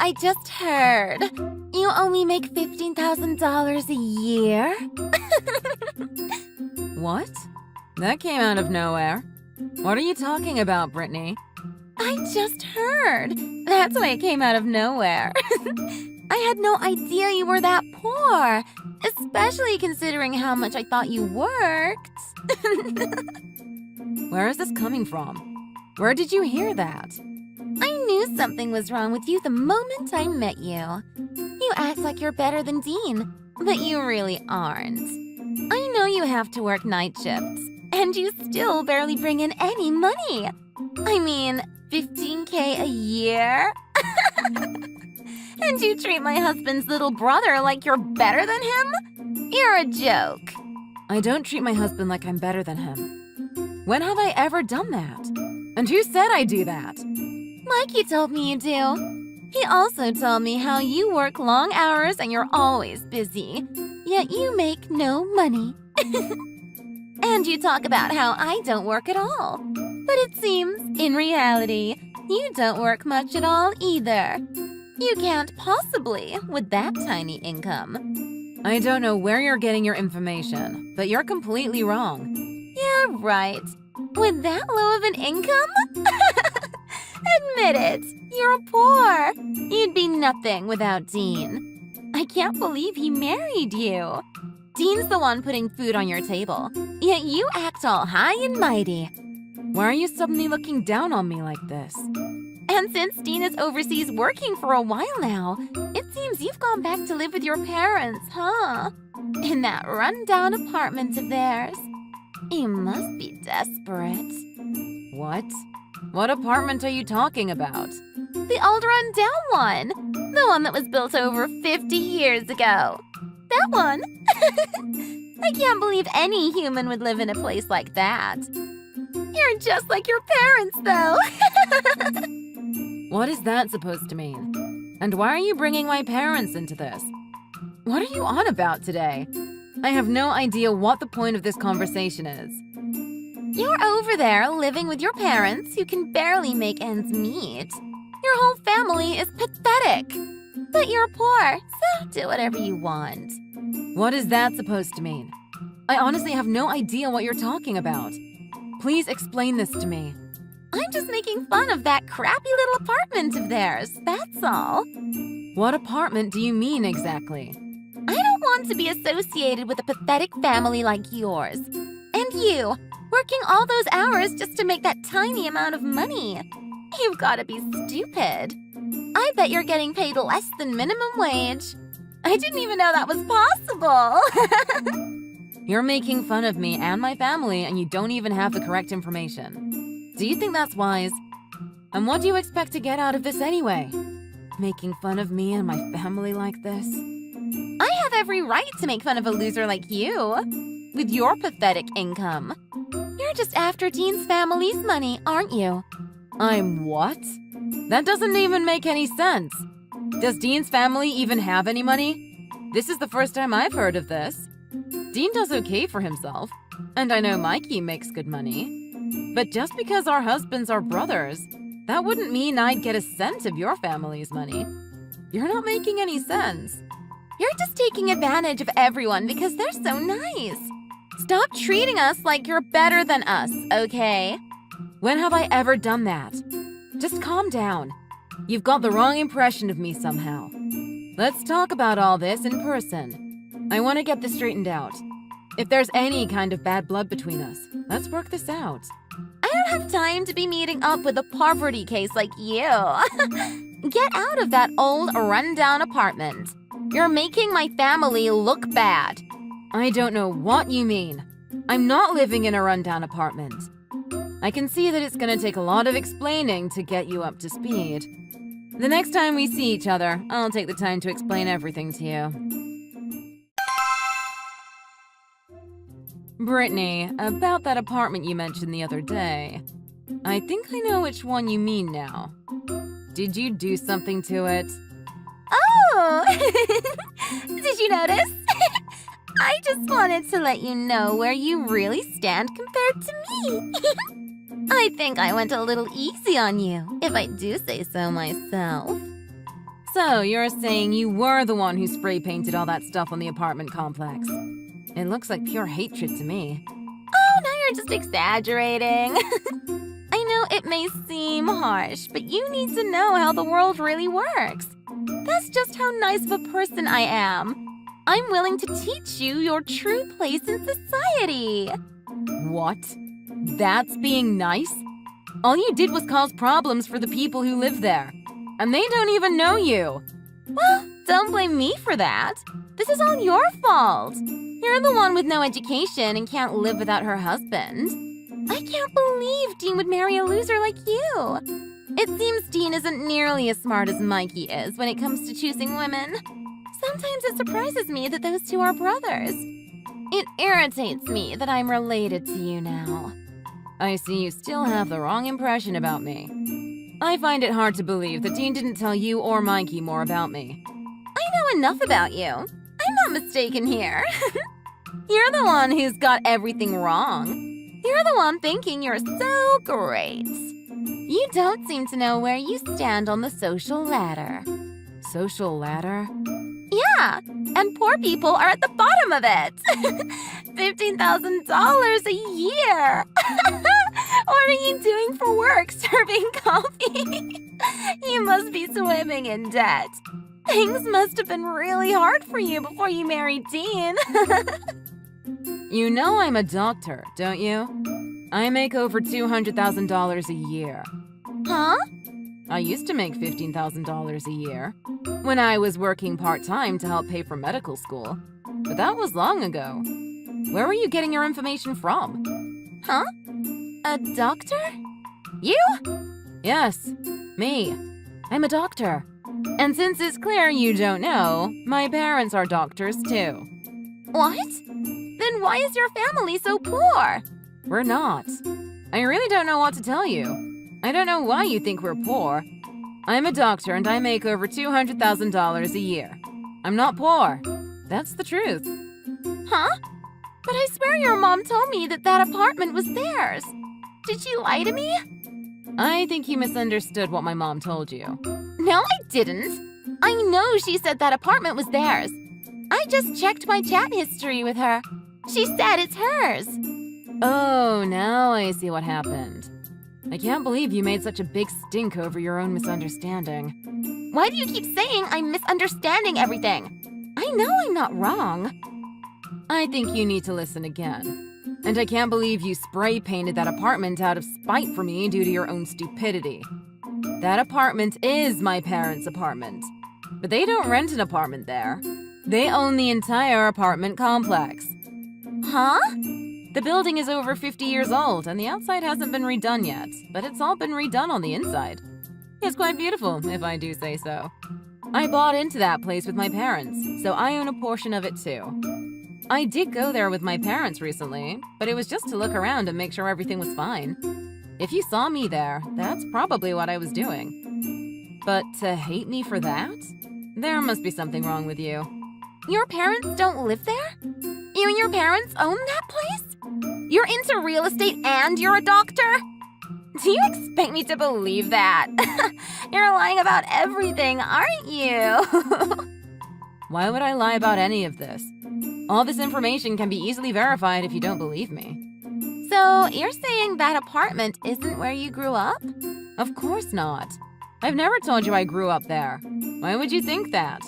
I just heard. You only make $15,000 a year? What? That came out of nowhere. What are you talking about, Brittany? I just heard. That's why it came out of nowhere. I had no idea you were that poor, especially considering how much I thought you worked. Where is this coming from? Where did you hear that? I knew something was wrong with you the moment I met you. You act like you're better than Dean, but you really aren't. I know you have to work night shifts, and you still barely bring in any money. I mean, $15K a year? And you treat my husband's little brother like you're better than him? You're a joke. I don't treat my husband like I'm better than him. When have I ever done that? And who said I do that? Mikey told me you do. He also told me how you work long hours and you're always busy, yet you make no money. And you talk about how I don't work at all. But it seems, in reality, you don't work much at all either. You can't possibly with that tiny income. I don't know where you're getting your information, but you're completely wrong. Yeah, right. With that low of an income? Admit it, you're poor. You'd be nothing without Dean. I can't believe he married you. Dean's the one putting food on your table, yet you act all high and mighty. Why are you suddenly looking down on me like this? And since Dean is overseas working for a while now, it seems you've gone back to live with your parents, huh? In that rundown apartment of theirs. You must be desperate. What? What apartment are you talking about? The old rundown one. The one that was built over 50 years ago. That one. I can't believe any human would live in a place like that. You're just like your parents, though. What is that supposed to mean? And why are you bringing my parents into this? What are you on about today? I have no idea what the point of this conversation is. You're over there living with your parents who can barely make ends meet. Your whole family is pathetic. But you're poor, so do whatever you want. What is that supposed to mean? I honestly have no idea what you're talking about. Please explain this to me. I'm just making fun of that crappy little apartment of theirs, that's all. What apartment do you mean exactly? I don't want to be associated with a pathetic family like yours. And you, working all those hours just to make that tiny amount of money. You've got to be stupid. I bet you're getting paid less than minimum wage. I didn't even know that was possible. You're making fun of me and my family, and you don't even have the correct information. Do you think that's wise? And what do you expect to get out of this anyway? Making fun of me and my family like this? I have every right to make fun of a loser like you, with your pathetic income. You're just after Dean's family's money, aren't you? I'm what? That doesn't even make any sense. Does Dean's family even have any money? This is the first time I've heard of this. Dean does okay for himself, and I know Mikey makes good money. But just because our husbands are brothers, that wouldn't mean I'd get a cent of your family's money. You're not making any sense. You're just taking advantage of everyone because they're so nice. Stop treating us like you're better than us, okay? When have I ever done that? Just calm down. You've got the wrong impression of me somehow. Let's talk about all this in person. I want to get this straightened out. If there's any kind of bad blood between us, let's work this out. I don't have time to be meeting up with a poverty case like you. Get out of that old rundown apartment. You're making my family look bad. I don't know what you mean. I'm not living in a rundown apartment. I can see that it's going to take a lot of explaining to get you up to speed. The next time we see each other, I'll take the time to explain everything to you. Brittany, about that apartment you mentioned the other day. I think I know which one you mean now. Did you do something to it? Oh! Did you notice? I just wanted to let you know where you really stand compared to me. I think I went a little easy on you, if I do say so myself. So, you're saying you were the one who spray painted all that stuff on the apartment complex. It looks like pure hatred to me. Oh, now you're just exaggerating. I know it may seem harsh, but you need to know how the world really works. That's just how nice of a person I am. I'm willing to teach you your true place in society. What? That's being nice? All you did was cause problems for the people who live there. And they don't even know you. Well, don't blame me for that. This is all your fault. You're the one with no education and can't live without her husband. I can't believe Dean would marry a loser like you. It seems Dean isn't nearly as smart as Mikey is when it comes to choosing women. Sometimes it surprises me that those two are brothers. It irritates me that I'm related to you now. I see you still have the wrong impression about me. I find it hard to believe that Dean didn't tell you or Mikey more about me. I know enough about you. I'm not mistaken here. You're the one who's got everything wrong. You're the one thinking you're so great. You don't seem to know where you stand on the social ladder. Social ladder? Yeah, and poor people are at the bottom of it. $15,000 a year. What are you doing for work, serving coffee? You must be swimming in debt. Things must have been really hard for you before you married Dean. You know I'm a doctor, don't you? I make over $200,000 a year. Huh? I used to make $15,000 a year when I was working part-time to help pay for medical school. But that was long ago. Where are you getting your information from? Huh? A doctor? You? Yes, me. I'm a doctor. And since it's clear you don't know, my parents are doctors too. What? Then why is your family so poor? We're not. I really don't know what to tell you. I don't know why you think we're poor. I'm a doctor and I make over $200,000 a year. I'm not poor. That's the truth. Huh? But I swear your mom told me that apartment was theirs. Did she lie to me? I think you misunderstood what my mom told you. No, I didn't. I know she said that apartment was theirs. I just checked my chat history with her. She said it's hers. Oh, now I see what happened. I can't believe you made such a big stink over your own misunderstanding. Why do you keep saying I'm misunderstanding everything? I know I'm not wrong. I think you need to listen again. And I can't believe you spray painted that apartment out of spite for me due to your own stupidity. That apartment is my parents' apartment. But they don't rent an apartment there. They own the entire apartment complex. Huh? The building is over 50 years old, and the outside hasn't been redone yet, but it's all been redone on the inside. It's quite beautiful, if I do say so. I bought into that place with my parents, so I own a portion of it too. I did go there with my parents recently, but it was just to look around and make sure everything was fine. If you saw me there, that's probably what I was doing. But to hate me for that? There must be something wrong with you. Your parents don't live there? You and your parents own that place? You're into real estate and you're a doctor? Do you expect me to believe that? You're lying about everything, aren't you? Why would I lie about any of this? All this information can be easily verified if you don't believe me. So, you're saying that apartment isn't where you grew up? Of course not. I've never told you I grew up there. Why would you think that?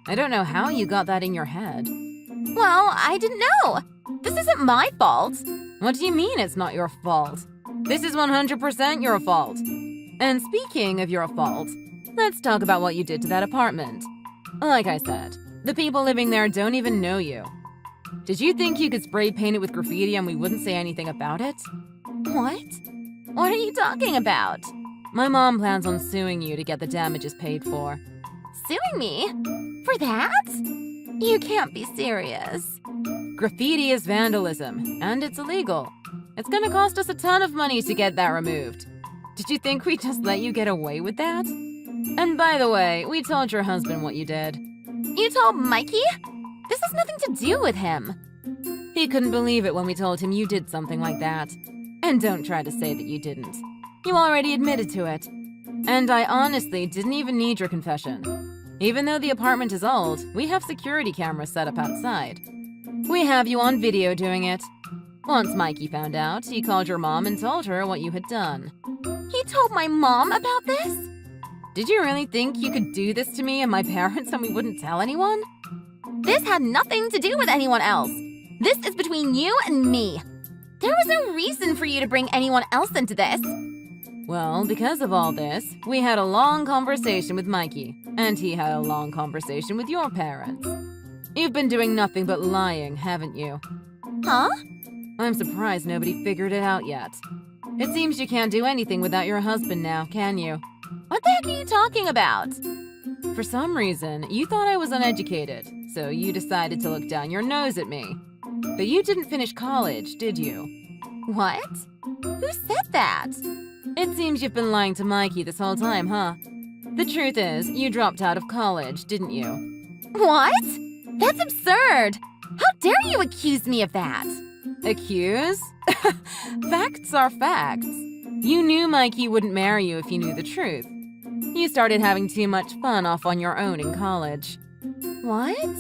I don't know how you got that in your head. Well, I didn't know. This isn't my fault. What do you mean it's not your fault? This is 100% your fault. And speaking of your fault, let's talk about what you did to that apartment. Like I said, the people living there don't even know you. Did you think you could spray paint it with graffiti and we wouldn't say anything about it? What? What are you talking about? My mom plans on suing you to get the damages paid for. Suing me? For that? You can't be serious. Graffiti is vandalism, and it's illegal. It's gonna cost us a ton of money to get that removed. Did you think we'd just let you get away with that? And by the way, we told your husband what you did. You told Mikey? This has nothing to do with him. He couldn't believe it when we told him you did something like that. And don't try to say that you didn't. You already admitted to it. And I honestly didn't even need your confession. Even though the apartment is old, we have security cameras set up outside. We have you on video doing it. Once Mikey found out, he called your mom and told her what you had done. He told my mom about this? Did you really think you could do this to me and my parents and we wouldn't tell anyone? This had nothing to do with anyone else. This is between you and me. There was no reason for you to bring anyone else into this. Well, because of all this, we had a long conversation with Mikey, and he had a long conversation with your parents. You've been doing nothing but lying, haven't you? Huh? I'm surprised nobody figured it out yet. It seems you can't do anything without your husband now, can you? What the heck are you talking about? For some reason, you thought I was uneducated, so you decided to look down your nose at me. But you didn't finish college, did you? What? Who said that? It seems you've been lying to Mikey this whole time, huh? The truth is, you dropped out of college, didn't you? What? That's absurd! How dare you accuse me of that? Accuse? Facts are facts. You knew Mikey wouldn't marry you if you knew the truth. You started having too much fun off on your own in college. What?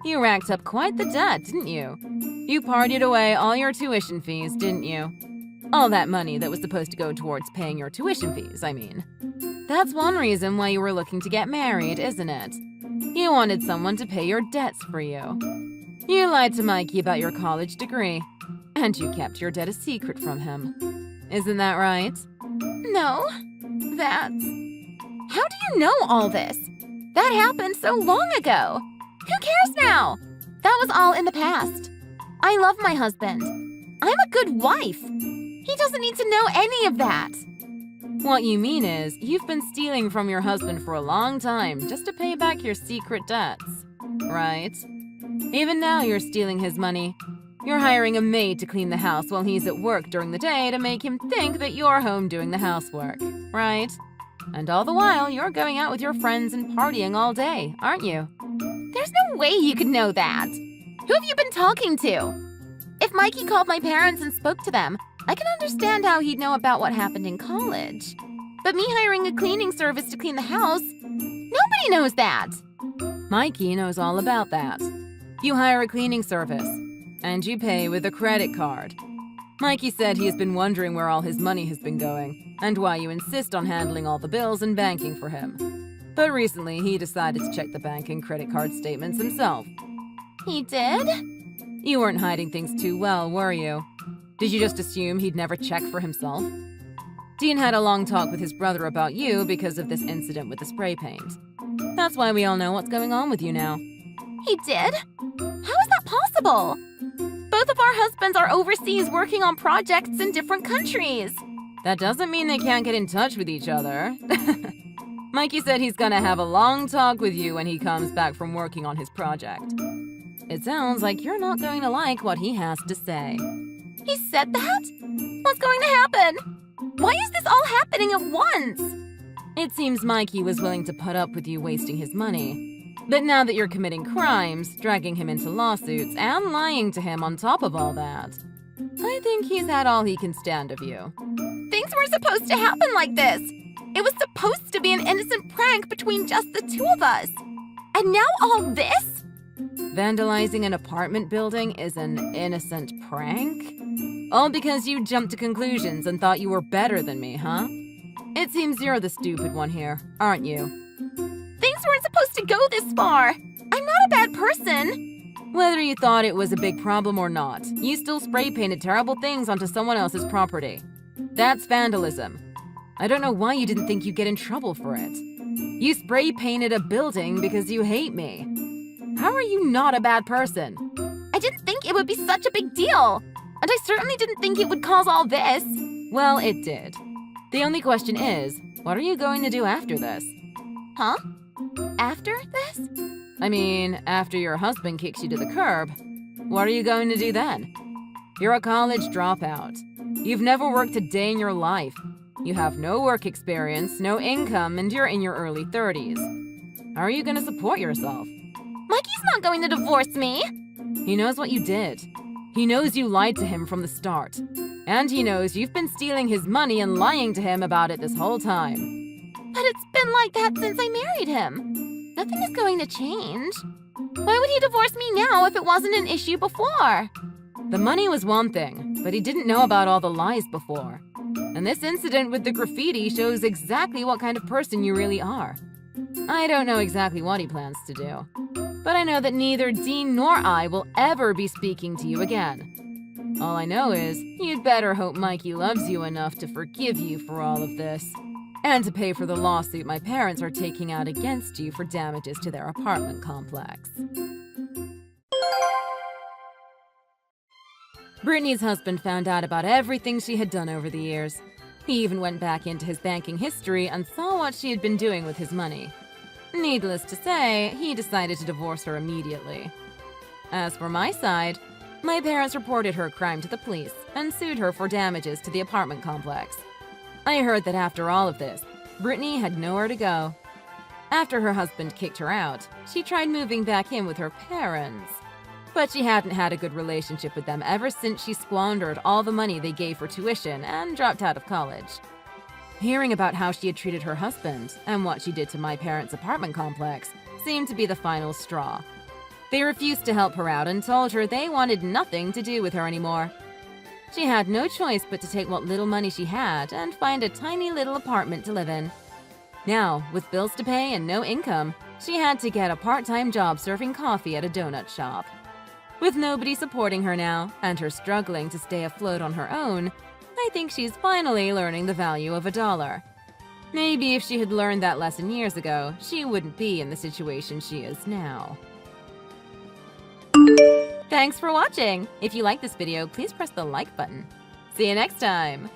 You racked up quite the debt, didn't you? You partied away all your tuition fees, didn't you? All that money that was supposed to go towards paying your tuition fees, I mean. That's one reason why you were looking to get married, isn't it? You wanted someone to pay your debts for you. You lied to Mikey about your college degree, and you kept your debt a secret from him. Isn't that right? No, that's... How do you know all this? That happened so long ago. Who cares now? That was all in the past. I love my husband. I'm a good wife. He doesn't need to know any of that. What you mean is, you've been stealing from your husband for a long time just to pay back your secret debts, right? Even now you're stealing his money. You're hiring a maid to clean the house while he's at work during the day to make him think that you're home doing the housework, right? And all the while, you're going out with your friends and partying all day, aren't you? There's no way you could know that. Who have you been talking to? If Mikey called my parents and spoke to them, I can understand how he'd know about what happened in college. But me hiring a cleaning service to clean the house, nobody knows that. Mikey knows all about that. You hire a cleaning service, and you pay with a credit card. Mikey said he has been wondering where all his money has been going, and why you insist on handling all the bills and banking for him. But recently, he decided to check the bank and credit card statements himself. He did? You weren't hiding things too well, were you? Did you just assume he'd never check for himself? Dean had a long talk with his brother about you because of this incident with the spray paint. That's why we all know what's going on with you now. He did? How is that possible? Both of our husbands are overseas working on projects in different countries. That doesn't mean they can't get in touch with each other. Mikey said he's gonna have a long talk with you when he comes back from working on his project. It sounds like you're not going to like what he has to say. He said that? What's going to happen? Why is this all happening at once? It seems Mikey was willing to put up with you wasting his money. But now that you're committing crimes, dragging him into lawsuits, and lying to him on top of all that, I think he's had all he can stand of you. Things weren't supposed to happen like this. It was supposed to be an innocent prank between just the two of us. And now all this? Vandalizing an apartment building is an innocent prank? All because you jumped to conclusions and thought you were better than me, huh? It seems you're the stupid one here, aren't you? Things weren't supposed to go this far. I'm not a bad person. Whether you thought it was a big problem or not, you still spray painted terrible things onto someone else's property. That's vandalism. I don't know why you didn't think you'd get in trouble for it. You spray painted a building because you hate me. How are you not a bad person? I didn't think it would be such a big deal. And I certainly didn't think it would cause all this. Well, it did. The only question is, what are you going to do after this? Huh? After this? I mean, after your husband kicks you to the curb, what are you going to do then? You're a college dropout. You've never worked a day in your life. You have no work experience, no income, and you're in your early 30s. How are you going to support yourself? Mikey's not going to divorce me. He knows what you did. He knows you lied to him from the start. And he knows you've been stealing his money and lying to him about it this whole time. But it's been like that since I married him. Nothing is going to change. Why would he divorce me now if it wasn't an issue before? The money was one thing, but he didn't know about all the lies before. And this incident with the graffiti shows exactly what kind of person you really are. I don't know exactly what he plans to do, but I know that neither Dean nor I will ever be speaking to you again. All I know is, you'd better hope Mikey loves you enough to forgive you for all of this, and to pay for the lawsuit my parents are taking out against you for damages to their apartment complex. Brittany's husband found out about everything she had done over the years. He even went back into his banking history and saw what she had been doing with his money. Needless to say, he decided to divorce her immediately. As for my side, my parents reported her crime to the police and sued her for damages to the apartment complex. I heard that after all of this, Brittany had nowhere to go. After her husband kicked her out, she tried moving back in with her parents. But she hadn't had a good relationship with them ever since she squandered all the money they gave for tuition and dropped out of college. Hearing about how she had treated her husband and what she did to my parents' apartment complex seemed to be the final straw. They refused to help her out and told her they wanted nothing to do with her anymore. She had no choice but to take what little money she had and find a tiny little apartment to live in. Now, with bills to pay and no income, she had to get a part-time job serving coffee at a donut shop. With nobody supporting her now, and her struggling to stay afloat on her own, I think she's finally learning the value of $1. Maybe if she had learned that lesson years ago, she wouldn't be in the situation she is now. Thanks for watching! If you like this video, please press the like button. See you next time!